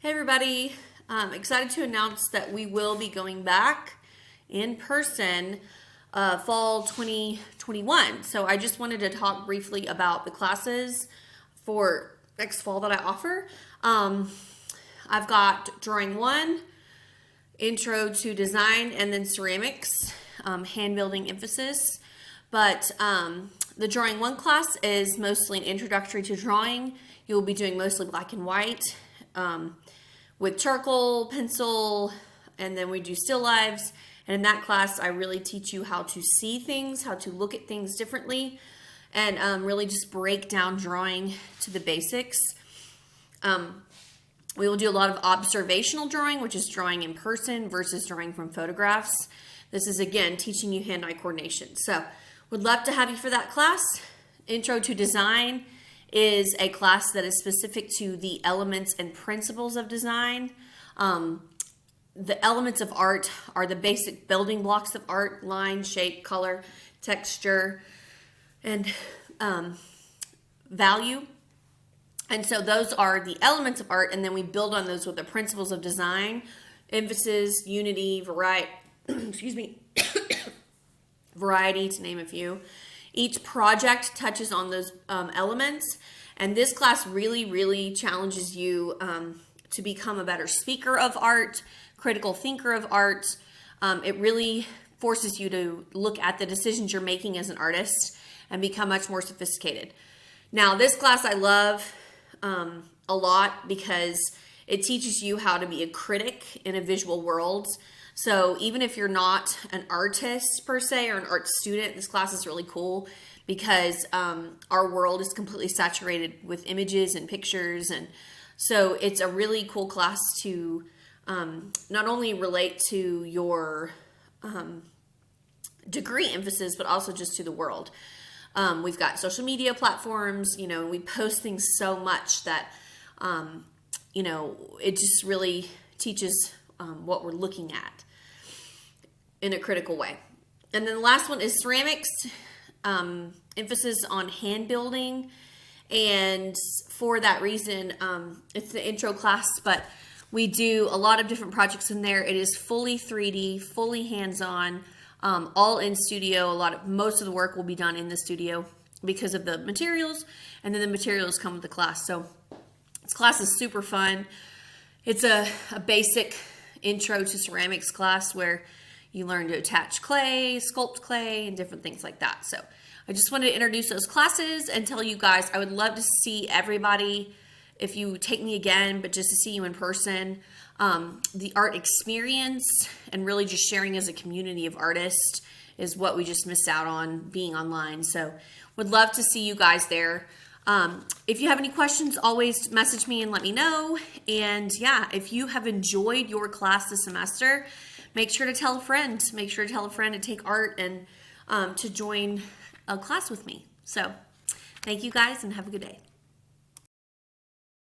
Hey everybody, excited to announce that we will be going back in person fall 2021. So I just wanted to talk briefly about the classes for next fall that I offer. I've got Drawing 1, Intro to Design, and then Ceramics, hand building emphasis. But the Drawing 1 class is mostly an introductory to drawing. You'll be doing mostly black and white. With charcoal, pencil, and then we do still lives. And in that class, I really teach you how to see things, how to look at things differently, and really just break down drawing to the basics. We will do a lot of observational drawing, which is drawing in person versus drawing from photographs. This is, again, teaching you hand-eye coordination. So would love to have you for that class. Intro to Design is a class that is specific to the elements and principles of design. The elements of art are the basic building blocks of art: line, shape, color, texture, and value. And so those are the elements of art, and then we build on those with the principles of design: emphasis, unity, variety, excuse me, variety, to name a few. Each project touches on those elements, and this class really challenges you to become a better speaker of art, critical thinker of art. It really forces you to look at the decisions you're making as an artist and become much more sophisticated. Now, this class I love a lot because it teaches you how to be a critic in a visual world. So even if you're not an artist per se or an art student, this class is really cool because our world is completely saturated with images and pictures. And so it's a really cool class to not only relate to your degree emphasis, but also just to the world. We've got social media platforms, and we post things so much that, it just really teaches what we're looking at in a critical way. And then the last one is Ceramics, emphasis on hand building. And for that reason, it's the intro class, but we do a lot of different projects in there. It is fully 3D, fully hands-on, all in studio. Most of the work will be done in the studio because of the materials, and then the materials come with the class. So this class is super fun. It's a basic intro to ceramics class where you learn to attach clay, sculpt clay, and different things like that. So I just wanted to introduce those classes and tell you guys I would love to see everybody, if you take me again, but just to see you in person. The art experience and really just sharing as a community of artists is what we just missed out on being online. So would love to see you guys there. If you have any questions, always message me and let me know. And yeah, if you have enjoyed your class this semester, make sure to tell a friend. Make sure to tell a friend to take art and to join a class with me. So thank you guys and have a good day.